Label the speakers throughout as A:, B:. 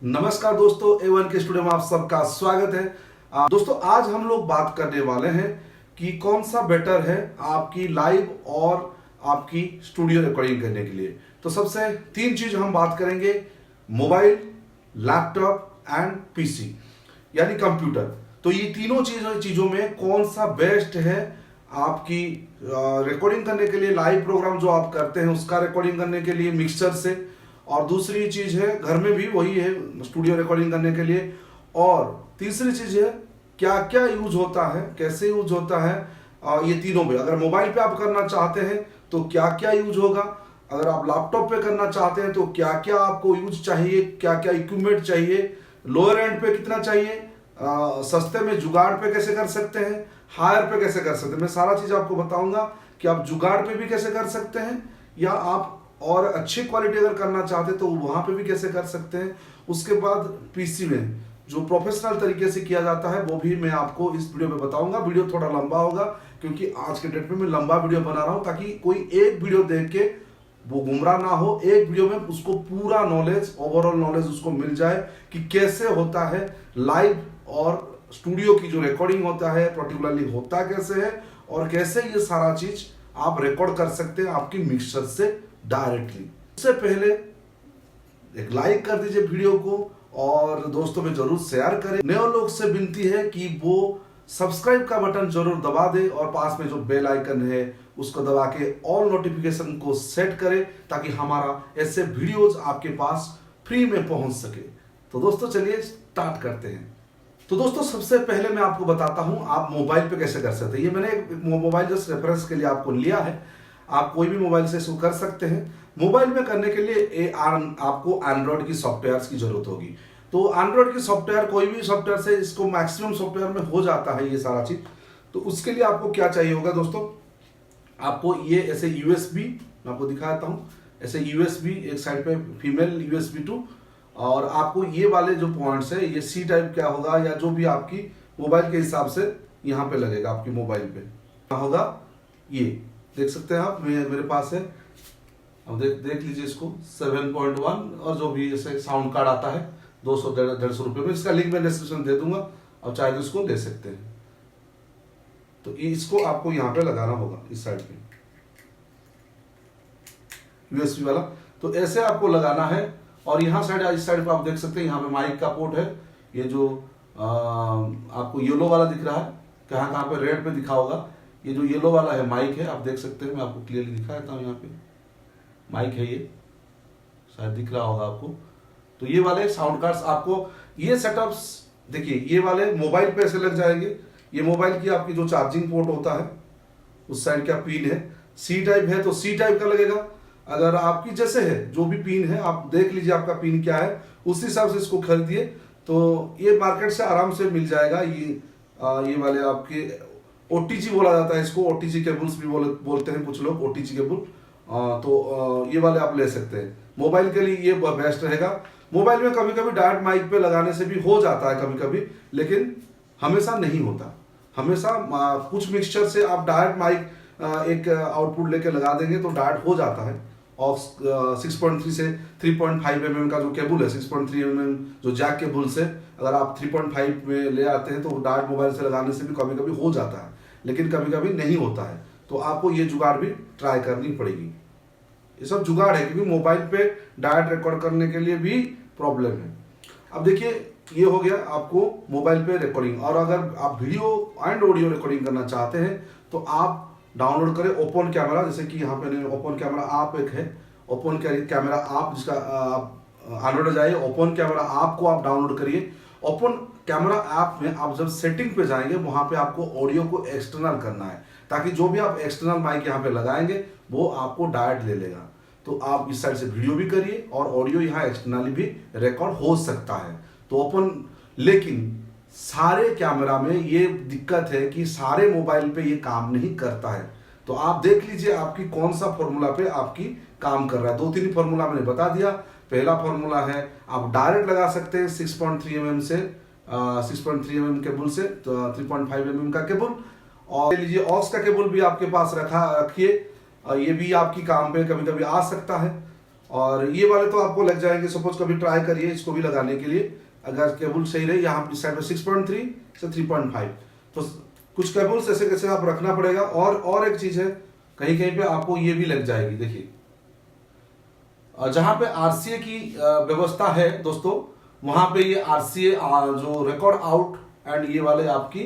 A: नमस्कार दोस्तों, A1 के स्टूडियो में आप सबका स्वागत है। दोस्तों आज हम लोग बात करने वाले हैं कि कौन सा बेटर है आपकी लाइव और आपकी स्टूडियो रिकॉर्डिंग करने के लिए। तो सबसे तीन चीज हम बात करेंगे, मोबाइल, लैपटॉप एंड पीसी यानी कंप्यूटर। तो ये तीनों चीजों में कौन सा बेस्ट है आपकी रिकॉर्डिंग करने के लिए, लाइव प्रोग्राम जो आप करते हैं उसका रिकॉर्डिंग करने के लिए मिक्सर से, और दूसरी चीज है घर में भी वही है स्टूडियो रिकॉर्डिंग करने के लिए, और तीसरी चीज है क्या क्या यूज होता है, कैसे यूज होता है। ये तीनों पे अगर मोबाइल पे आप करना चाहते हैं तो क्या क्या यूज होगा, अगर आप लैपटॉप पे करना चाहते हैं तो क्या क्या आपको यूज चाहिए, क्या क्या इक्विपमेंट चाहिए, लोअर एंड पे कितना चाहिए, सस्ते में जुगाड़ पे कैसे कर सकते हैं, हायर पे कैसे कर सकते हैं। मैं सारा चीज आपको बताऊंगा कि आप जुगाड़ पे भी कैसे कर सकते हैं, या आप और अच्छी क्वालिटी अगर करना चाहते हैं तो वहां पे भी कैसे कर सकते हैं। उसके बाद पीसी में जो प्रोफेशनल तरीके से किया जाता है वो भी मैं आपको इस वीडियो में बताऊंगा। वीडियो थोड़ा लंबा होगा क्योंकि आज के डेट में मैं लंबा वीडियो बना रहा हूं ताकि कोई एक वीडियो देख के वो गुमराह ना हो, एक वीडियो में उसको पूरा नॉलेज, ओवरऑल नॉलेज उसको मिल जाए कि कैसे होता है लाइव और स्टूडियो की जो रिकॉर्डिंग होता है पर्टिकुलरली होता कैसे है, और कैसे ये सारा चीज आप रिकॉर्ड कर सकते हैं आपकी मिक्सर से डायरेक्टली। उससे पहले एक लाइक कर दीजिए वीडियो को और दोस्तों में जरूर शेयर करें। नए लोग से विनती है कि वो सब्सक्राइब का बटन जरूर दबा दे और पास में जो बेल आइकन है उसको दबा के ऑल नोटिफिकेशन को सेट करें ताकि हमारा ऐसे वीडियोज आपके पास फ्री में पहुंच सके। तो दोस्तों चलिए स्टार्ट करते हैं। तो दोस्तों सबसे पहले मैं आपको बताता हूं आप मोबाइल पे कैसे कर सकते हैं। ये मैंने एक मोबाइल जस्ट रेफरेंस के लिए आपको लिया है, आप कोई भी मोबाइल से इसको कर सकते हैं। मोबाइल में करने के लिए आपको एंड्रॉयड की सॉफ्टवेयर की जरूरत होगी। तो एंड्रॉयड की सॉफ्टवेयर, कोई भी सॉफ्टवेयर से इसको मैक्सिमम सॉफ्टवेयर में हो जाता है ये सारा चीज। तो उसके लिए आपको क्या चाहिए होगा दोस्तों, आपको ये ऐसे यूएसबी, मैं आपको दिखाता हूँ, ऐसे यूएसबी एक साइड पे फीमेल यूएसबी 2, और आपको ये वाले जो पॉइंट्स है ये सी टाइप क्या होगा या जो भी आपकी मोबाइल के हिसाब से यहाँ पे लगेगा आपकी मोबाइल पे क्या होगा, ये देख सकते हैं आप, मेरे पास है। अब देख लीजिए इसको 7.1, और जो भी जैसे साउंड कार्ड आता है 200-150 रुपये में, इसका लिंक मैं डिस्क्रिप्शन दे दूंगा, अब चाहे तो इसको ले सकते हैं। तो इसको आपको यहाँ पे लगाना होगा इस साइड पे यूएसबी वाला, तो ऐसे आपको लगाना है। और यहाँ साइड, इस साइड पे आप देख सकते हैं यहाँ पे माइक का पोर्ट है। ये जो आपको येलो वाला दिख रहा है, कहाँ पे रेड पे दिखा होगा, ये जो येलो वाला है माइक है, आप देख सकते हैं, मैं आपको क्लियरली दिखा देता हूँ। यहाँ पे माइक है, ये शायद दिख रहा होगा आपको। तो ये वाले साउंड कार्ड्स आपको, ये सेटअप्स देखिए, ये वाले मोबाइल पे ऐसे लग जाएंगे। ये मोबाइल की आपकी जो चार्जिंग पोर्ट होता है उस साइड का पिन है, सी टाइप है तो सी टाइप का लगेगा। अगर आपकी जैसे है जो भी पिन है आप देख लीजिए आपका पिन क्या है, उस हिसाब से इसको खरीदिए। तो ये मार्केट से आराम से मिल जाएगा। ये वाले आपके ओटीजी बोला जाता है इसको, ओटीजी केबल्स भी बोलते हैं कुछ लोग, ओटीजी केबल। तो ये वाले आप ले सकते हैं। मोबाइल के लिए ये बेस्ट रहेगा। मोबाइल में कभी कभी डायरेक्ट माइक पे लगाने से भी हो जाता है कभी कभी, लेकिन हमेशा नहीं होता। हमेशा कुछ मिक्सचर से आप डायरेक्ट माइक एक आउटपुट लेके लगा देंगे तो डायरेक्ट हो जाता है। और 6.3 से 3.5 mm का जो केबल है, 6.3 mm जो जैक केबल से अगर आप 3.5 में ले आते हैं तो डायरेक्ट मोबाइल से लगाने से भी कभी कभी हो जाता है, लेकिन कभी कभी नहीं होता है। तो आपको ये जुगाड़ भी ट्राई करनी पड़ेगी। ये सब जुगाड़ है क्योंकि मोबाइल पे डायरेक्ट रिकॉर्ड करने के लिए भी प्रॉब्लम है। अब देखिए ये हो गया आपको मोबाइल पे रिकॉर्डिंग। और अगर आप वीडियो एंड ऑडियो रिकॉर्डिंग करना चाहते हैं तो आप डाउनलोड करें ओपन कैमरा, जैसे कि यहाँ पे ओपन कैमरा आप एक है, ओपन कैमरा आप, जिसका आप एंड्रॉइड जाइए, ओपन कैमरा आप को आप डाउनलोड करिए। ओपन कैमरा ऐप में आप जब सेटिंग पे जाएंगे वहां पे आपको ऑडियो को एक्सटर्नल करना है, ताकि जो भी आप एक्सटर्नल माइक यहाँ पे लगाएंगे वो आपको डायरेक्ट ले लेगा। तो आप इस साइड से वीडियो भी करिए और ऑडियो यहाँ एक्सटर्नली भी रिकॉर्ड हो सकता है। तो ओपन, लेकिन सारे कैमरा में ये दिक्कत है कि सारे मोबाइल पे ये काम नहीं करता है। तो आप देख लीजिए आपकी कौन सा फॉर्मूला पे आपकी काम कर रहा है। 2-3 फॉर्मूला मैंने बता दिया। पहला फॉर्मूला है आप डायरेक्ट लगा सकते हैं 6.3 mm से, 6.3 mm केबल से, तो 3.5 mm का केबल, और लीजिए ऑक्स का केबल भी आपके पास रखिए, ये भी आपकी काम पे कभी कभी आ सकता है। और ये वाले तो आपको लग जाएंगे। सपोज कभी ट्राई करिए इसको भी लगाने के लिए, अगर केबल सही रही। यहाँ इस साइड में 6.3 से 3.5, तो कुछ केबल्स ऐसे कैसे आप रखना पड़ेगा। और एक चीज है, कहीं कहीं पे आपको ये भी लग जाएगी। देखिए जहां पे आरसीए की व्यवस्था है दोस्तों, वहां पे ये आरसीए जो रिकॉर्ड आउट एंड ये वाले आपकी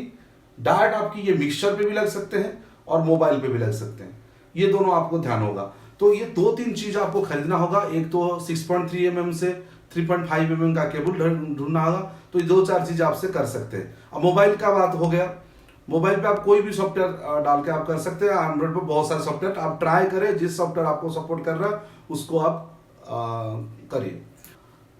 A: डायरेक्ट आपकी ये मिक्सचर पे भी लग सकते हैं और मोबाइल पे भी लग सकते हैं। ये दोनों आपको ध्यान होगा। तो ये 2-3 चीज आपको खरीदना होगा। एक तो 6.3 mm से 3.5 mm का केबल ढूंढना होगा। तो ये 2-4 चीज आपसे कर सकते हैं। अब मोबाइल का बात हो गया, मोबाइल पे आप कोई भी सॉफ्टवेयर डाल के आप कर सकते हैं। एंड्रॉइड पे बहुत सारे सॉफ्टवेयर आप ट्राई करें, जिस सॉफ्टवेयर आपको सपोर्ट कर रहा है उसको आप करिए।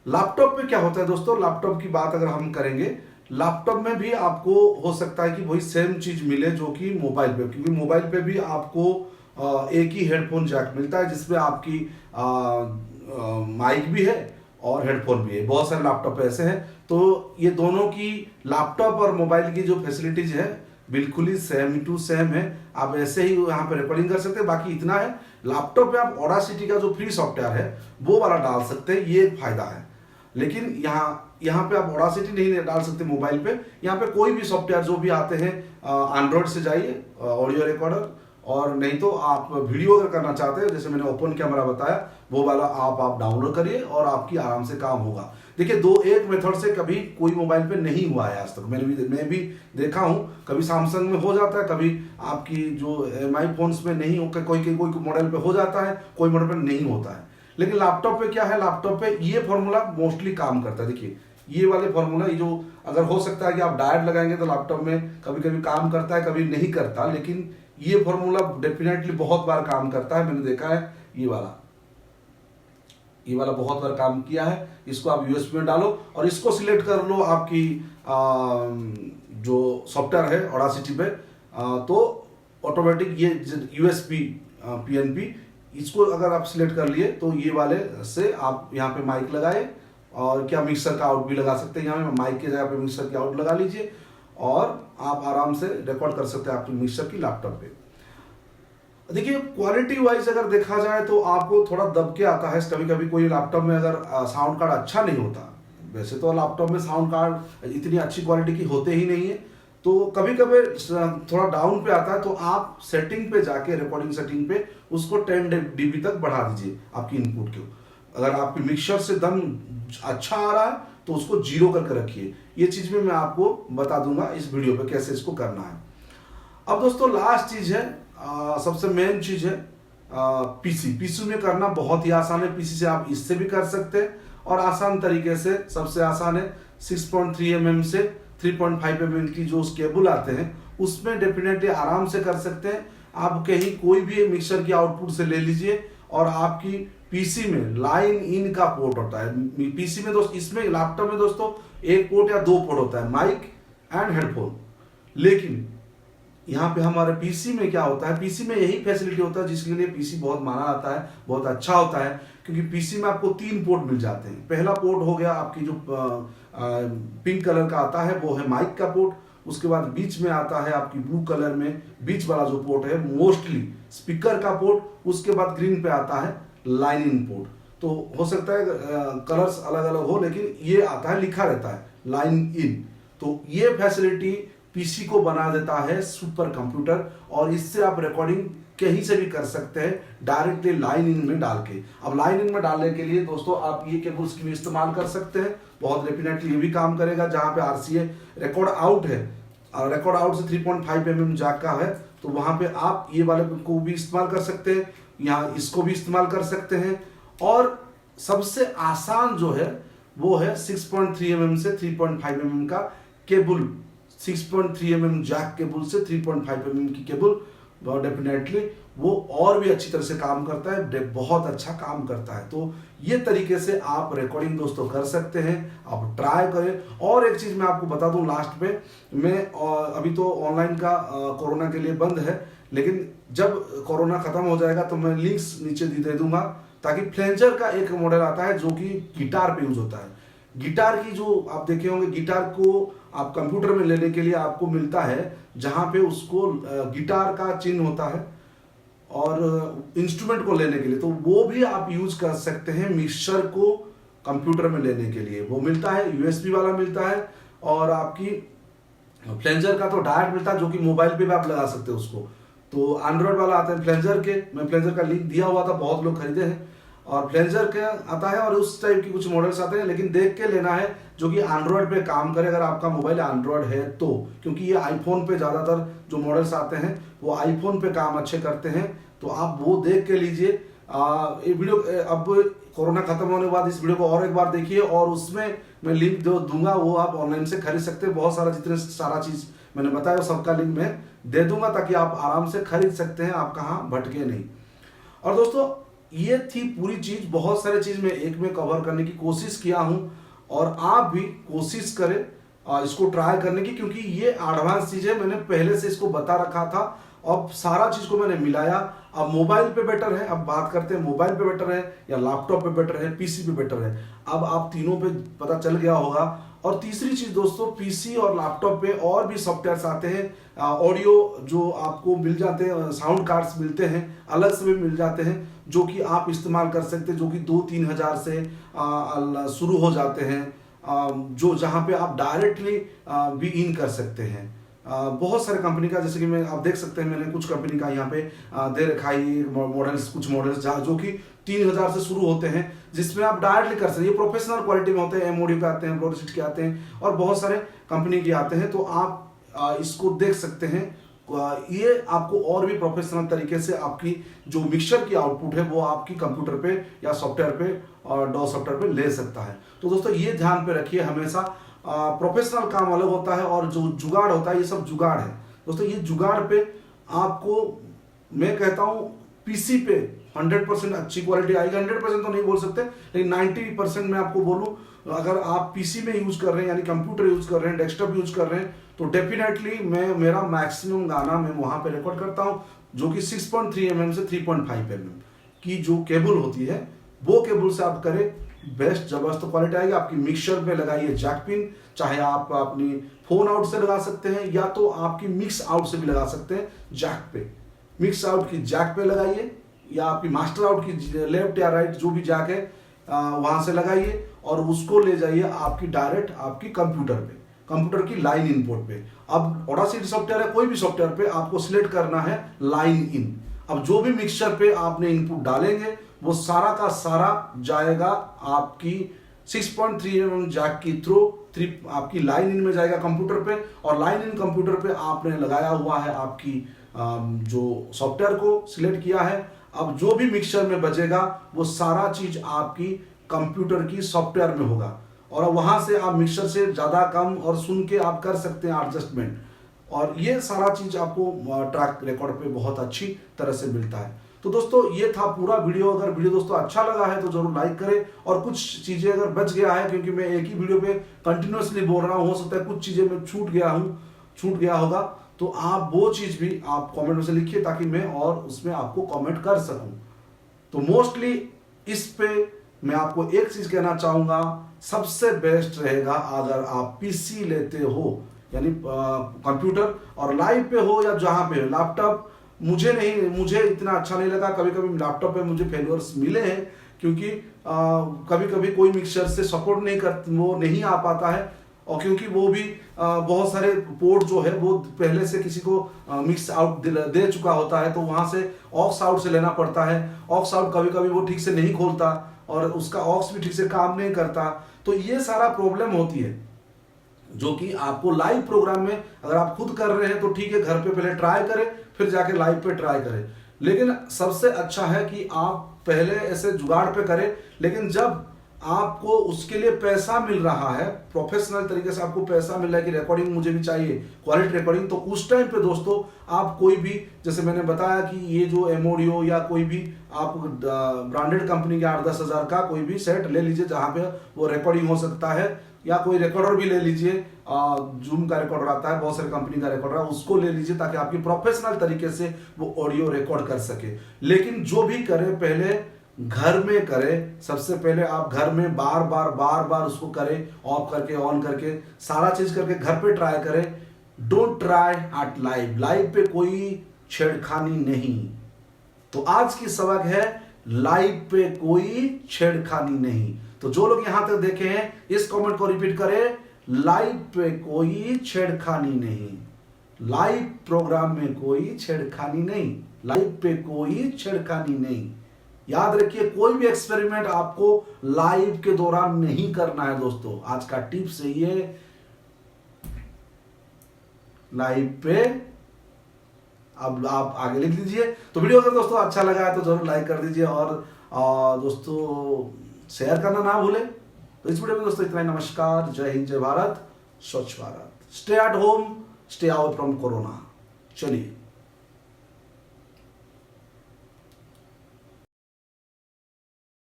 A: लैपटॉप पे क्या होता है दोस्तों, लैपटॉप की बात अगर हम करेंगे, लैपटॉप में भी आपको हो सकता है कि वही सेम चीज मिले जो कि मोबाइल पे, क्योंकि मोबाइल पे भी आपको एक ही हेडफोन जैक मिलता है जिसमें आपकी माइक भी है और हेडफोन भी है। बहुत सारे लैपटॉप ऐसे हैं। तो ये दोनों की, लैपटॉप और मोबाइल की जो फैसिलिटीज है बिल्कुल ही सेम टू सेम है। आप ऐसे ही यहाँ पे रिकॉर्डिंग कर सकते हैं। बाकी इतना है, लैपटॉप पे आप ऑडासिटी का जो फ्री सॉफ्टवेयर है वो वाला डाल सकते हैं, ये एक फायदा है। लेकिन यहाँ पे आप ऑडासिटी नहीं डाल सकते मोबाइल पे। यहाँ पे कोई भी सॉफ्टवेयर जो भी आते हैं, एंड्रॉइड से जाइए ऑडियो रिकॉर्डर, और नहीं तो आप वीडियो अगर करना चाहते हैं, जैसे मैंने ओपन कैमरा बताया, वो वाला आप डाउनलोड करिए और आपकी आराम से काम होगा। देखिए एक मेथड से कभी कोई मोबाइल पे नहीं हुआ है आज तक। मैं भी देखा हूं, कभी सैमसंग में हो जाता है, कभी आपकी जो एमआई फोन्स में नहीं हो, कोई मॉडल पे हो जाता है, कोई मॉडल पे नहीं होता है। लेकिन लैपटॉप पे क्या है, लैपटॉप पे ये फॉर्मूला मोस्टली काम करता है। देखिए ये वाले फॉर्मूला, ये जो अगर हो सकता है कि आप डायरेक्ट लगाएंगे तो लैपटॉप में कभी कभी काम करता है, कभी नहीं करता, लेकिन ये फॉर्मूला डेफिनेटली बहुत बार काम करता है। मैंने देखा है ये वाला बहुत बार काम किया है। इसको आप यूएसबी में डालो और इसको सिलेक्ट कर लो आपकी जो सॉफ्टवेयर है ऑडासिटी पे, तो ऑटोमेटिक ये यूएसबी पीएनपी, इसको अगर आप सिलेक्ट कर लिए तो ये वाले से आप यहाँ पे माइक लगाए, और क्या मिक्सर का आउट भी लगा सकते हैं। यहाँ पे माइक के जगह पे मिक्सर की आउट लगा लीजिए और आप आराम से रिकॉर्ड कर सकते हैं आपकी मिक्सर की लैपटॉप पे। देखिए क्वालिटी वाइज अगर देखा जाए तो आपको थोड़ा दब के आता है कभी कभी। कोई लैपटॉप में अगर साउंड कार्ड अच्छा नहीं होता, वैसे तो लैपटॉप में साउंड कार्ड इतनी अच्छी क्वालिटी की होते ही नहीं है, तो कभी कभी थोड़ा डाउन पे आता है। तो आप सेटिंग पे जाके, रिकॉर्डिंग सेटिंग पे उसको 10 dB तक बढ़ा दीजिए आपकी इनपुट को। अगर आपकी मिक्सर से दम अच्छा आ रहा है तो उसको 0 करके रखिए। ये चीज भी मैं आपको बता दूंगा इस वीडियो पे कैसे इसको करना है। अब दोस्तों लास्ट चीज है, सबसे मेन चीज है पीसी में करना बहुत ही आसान है। पीसी से आप इससे भी कर सकते हैं, और आसान तरीके से सबसे आसान है 6.3 mm से 3.5 mm की जो केबल आते हैं उसमें डेफिनेटली आराम से कर सकते हैं। आप कहीं कोई भी मिक्सर की आउटपुट से ले लीजिए, और आपकी पीसी में लाइन इन का पोर्ट होता है। पीसी में दोस्तों, इसमें लैपटॉप में दोस्तों 1 पोर्ट या 2 पोर्ट होता है, माइक एंड हेडफोन। लेकिन यहाँ पे हमारे पीसी में क्या होता है, पीसी में यही फैसिलिटी होता है जिसके लिए पीसी बहुत माना जाता है, बहुत अच्छा होता है। क्योंकि पीसी में आपको 3 पोर्ट मिल जाते हैं। पहला पोर्ट हो गया आपकी जो पिंक कलर का आता है, वो है माइक का पोर्ट। उसके बाद बीच में आता है आपकी ब्लू कलर में बीच वाला जो पोर्ट है मोस्टली स्पीकर का पोर्ट। उसके बाद ग्रीन पे आता है लाइन इन पोर्ट। तो हो सकता है कलर्स अलग अलग हो, लेकिन ये आता है, लिखा रहता है लाइन इन। तो ये फैसिलिटी पीसी को बना देता है सुपर कंप्यूटर, और इससे आप रिकॉर्डिंग कहीं से भी कर सकते हैं डायरेक्टली लाइन इन में डाल के। अब लाइन इन में डालने के लिए दोस्तों आप ये केबल्स की भी इस्तेमाल कर सकते हैं, बहुत डेफिनेटली ये भी काम करेगा। जहां पे आरसीए रिकॉर्ड आउट है, और रिकॉर्ड आउट से 3.5 mm जैक का है, तो वहां पे आप ये वाले को भी इस्तेमाल कर सकते हैं, यहाँ इसको भी इस्तेमाल कर सकते हैं। और सबसे आसान जो है वो है 6.3 mm से 3.5 mm का केबल। 6.3 mm जैक केबल से 3.5 mm की केबल डेफिनेटली वो और भी अच्छी तरह से काम करता है, बहुत अच्छा काम करता है। तो ये तरीके से आप रिकॉर्डिंग दोस्तों कर सकते हैं, आप ट्राई करें। और एक चीज मैं आपको बता दूं लास्ट में, मैं अभी तो ऑनलाइन का कोरोना के लिए बंद है, लेकिन जब कोरोना खत्म हो जाएगा तो मैं लिंक्स नीचे दे दूंगा, ताकि फ्लेंजर का एक मॉडल आता है जो कि गिटार पे यूज होता है। गिटार की जो आप देखे होंगे, गिटार को आप कंप्यूटर में लेने के लिए आपको मिलता है, जहां पे उसको गिटार का चिन्ह होता है, और इंस्ट्रूमेंट को लेने के लिए, तो वो भी आप यूज कर सकते हैं मिक्सचर को कंप्यूटर में लेने के लिए। वो मिलता है, यूएसबी वाला मिलता है, और आपकी फ्लेंजर का तो डायरेक्ट मिलता है, जो कि मोबाइल पे भी आप लगा सकते हो उसको। तो एंड्रॉयड वाला आता है फ्लेंजर के, मैं फ्लेंजर का लिंक दिया हुआ था, बहुत लोग खरीदे हैं। और फ्लेंजर के आता है, और उस टाइप की कुछ मॉडल्स आते हैं, लेकिन देख के लेना है जो कि एंड्रॉयड पे काम करे, अगर आपका मोबाइल एंड्रॉयड है तो। क्योंकि ये आईफोन पे ज़्यादातर जो मॉडल्स आते हैं वो आईफोन पे काम अच्छे करते हैं, तो आप वो देख के लीजिए। ये वीडियो अब कोरोना खत्म होने के बाद इस वीडियो को और एक बार देखिए, और उसमें मैं लिंक जो दूंगा वो आप ऑनलाइन से खरीद सकते हैं। बहुत सारा जितने सारा चीज़ मैंने बताया सबका लिंक मैं दे दूंगा, ताकि आप आराम से खरीद सकते हैं, आप कहाँ भटके नहीं। और दोस्तों ये थी पूरी चीज, बहुत सारे चीज मैं एक में कवर करने की कोशिश किया हूं, और आप भी कोशिश करें इसको ट्राई करने की, क्योंकि ये एडवांस चीज है, मैंने पहले से इसको बता रखा था। अब सारा चीज को मैंने मिलाया। अब मोबाइल पे बेटर है, अब बात करते हैं मोबाइल पे बेटर है या लैपटॉप पे बेटर है, पीसी पे बेटर है। अब आप तीनों पे पता चल गया होगा। और तीसरी चीज दोस्तों, पीसी और लैपटॉप पे और भी सॉफ्टवेयर्स आते हैं, ऑडियो जो आपको मिल जाते हैं, साउंड कार्ड्स मिलते हैं, अलग से भी मिल जाते हैं, जो कि आप इस्तेमाल कर सकते हैं, जो कि 2-3 हज़ार से शुरू हो जाते हैं, जो जहाँ पे आप डायरेक्टली भी इन कर सकते हैं। बहुत सारे कंपनी का, जैसे कि मैं आप देख सकते हैं, मैंने कुछ कंपनी का यहाँ पे दे रखा है मॉडल्स, कुछ मॉडल्स जो कि 3,000 से शुरू होते हैं, जिसमें आप डायरेक्टली कर सकते हैं। ये प्रोफेशनल क्वालिटी में होते हैं, एमओडी के आते हैं, ब्लूटूथ के आते हैं, और बहुत सारे कंपनी के आते हैं। तो आप इसको देख सकते हैं। ये आपको और भी प्रोफेशनल तरीके से आपकी जो मिक्सचर की आउटपुट है वो आपकी कंप्यूटर पे या सॉफ्टवेयर पे और डॉ सॉफ्टवेयर पे ले सकता है। तो दोस्तों ये ध्यान पे रखिए, हमेशा प्रोफेशनल काम अलग होता है, और जो जुगाड़ होता है, ये सब जुगाड़ है दोस्तों। ये जुगाड़ पे आपको मैं कहता हूँ पीसी पे 100% अच्छी क्वालिटी आएगी। 100% तो नहीं बोल सकते, लेकिन 90% मैं आपको बोलूँ, अगर आप पीसी में यूज कर रहे हैं, यानी कंप्यूटर यूज कर रहे हैं, डेस्कटॉप यूज कर रहे हैं, तो डेफिनेटली मेरा मैक्सिमम गाना मैं वहां पे रिकॉर्ड करता हूं, जो कि 6.3 mm से 3.5 mm की जो केबल होती है, वो केबल से आप करें, बेस्ट जबरदस्त क्वालिटी आएगी। आपकी मिक्सर पे लगाइए जैक पिन, चाहे आप अपनी फोन आउट से लगा सकते हैं, या तो आपकी मिक्स आउट से भी लगा सकते हैं जैक पे। मिक्स आउट की जैक पे लगाइए, या आपकी मास्टर आउट की लेफ्ट या राइट जो भी जैक है वहां से लगाइए, और उसको ले जाइए आपकी डायरेक्ट आपकी कंप्यूटर पे, कंप्यूटर की लाइन इनपुट पे। अब ऑडासिटी सॉफ्टवेयर है, कोई भी सॉफ्टवेयर पे आपको सिलेक्ट करना है लाइन इन। अब जो भी मिक्सचर पे आपने इनपुट डालेंगे वो सारा का सारा जाएगा आपकी 6.3 mm जैक की थ्रू आपकी लाइन इन में जाएगा कंप्यूटर पे, और लाइन इन कंप्यूटर पे आपने लगाया हुआ है आपकी जो सॉफ्टवेयर को सिलेक्ट किया है। अब जो भी मिक्सचर में बजेगा वो सारा चीज आपकी कंप्यूटर की सॉफ्टवेयर में होगा, और वहां से आप मिक्सचर से ज्यादा कम और सुन के आप कर सकते हैं एडजस्टमेंट। और ये सारा चीज आपको ट्रैक रिकॉर्ड पे बहुत अच्छी तरह से मिलता है। तो दोस्तों ये था पूरा वीडियो। अगर वीडियो दोस्तों अच्छा लगा है तो जरूर लाइक करें, और कुछ चीजें अगर बच गया है, क्योंकि मैं एक ही वीडियो पे कंटिन्यूअसली बोल रहा हूँ, हो सकता है कुछ चीजें मैं छूट गया होगा, तो आप वो चीज भी आप कमेंट में से लिखिए, ताकि मैं और उसमें आपको कमेंट कर सकूं। तो मोस्टली इस पे मैं आपको एक चीज कहना चाहूंगा, सबसे बेस्ट रहेगा अगर आप पीसी लेते हो, यानी कंप्यूटर, और लाइव पे हो या जहां पे लैपटॉप। मुझे इतना अच्छा नहीं लगा, कभी कभी लैपटॉप पे मुझे फेलियर्स मिले हैं, क्योंकि कभी कभी कोई मिक्सचर से सपोर्ट वो नहीं आ पाता है, और क्योंकि वो भी बहुत सारे पोर्ट जो है वो पहले से किसी को मिक्स आउट दे चुका होता है, तो वहां से ऑक्स आउट से लेना पड़ता है। ऑक्स आउट कभी कभी वो ठीक से नहीं खोलता, और उसका ऑक्स भी ठीक से काम नहीं करता। तो ये सारा प्रॉब्लम होती है, जो कि आपको लाइव प्रोग्राम में अगर आप खुद कर रहे हैं तो ठीक है, घर पे पहले ट्राई करें, फिर जाके लाइव पे ट्राई करें। लेकिन सबसे अच्छा है कि आप पहले ऐसे जुगाड़ पे करें, लेकिन जब आपको उसके लिए पैसा मिल रहा है, प्रोफेशनल तरीके से आपको पैसा मिल रहा है कि रिकॉर्डिंग मुझे भी चाहिए, क्वालिटी रिकॉर्डिंग, तो उस टाइम पे दोस्तों आप कोई भी, जैसे मैंने बताया कि ये जो एमओडियो या कोई भी आप ब्रांडेड कंपनी के 8-10 हज़ार का कोई भी सेट ले लीजिए, जहां पे वो रिकॉर्डिंग हो सकता है, या कोई रिकॉर्डर भी ले लीजिए, जूम का रिकॉर्डर आता है, बहुत सारी कंपनी का रिकॉर्डर, उसको ले लीजिए, ताकि आपकी प्रोफेशनल तरीके से वो ऑडियो रिकॉर्ड कर सके। लेकिन जो भी करे पहले घर में करें। सबसे पहले आप घर में बार बार उसको करें, ऑफ करके ऑन करके सारा चीज करके घर पे ट्राई करें। डोंट ट्राई एट लाइव पे कोई छेड़खानी नहीं। तो आज की सबक है लाइव पे कोई छेड़खानी नहीं। तो जो लोग यहां तक देखे हैं इस कमेंट को रिपीट करें, लाइव पे कोई छेड़खानी नहीं, लाइव प्रोग्राम में कोई छेड़खानी नहीं, लाइव पे कोई छेड़खानी नहीं। याद रखिए, कोई भी एक्सपेरिमेंट आपको लाइव के दौरान नहीं करना है दोस्तों। आज का टिप्स है ये, लाइव पे। अब आप आगे लिख लीजिए। तो वीडियो अगर दोस्तों अच्छा लगा है तो जरूर लाइक कर दीजिए और दोस्तों शेयर करना ना भूले। तो इस वीडियो में दोस्तों इतना ही। नमस्कार, जय हिंद, जय भारत, स्वच्छ Bharat. Stay at home, stay away from corona. चलिए।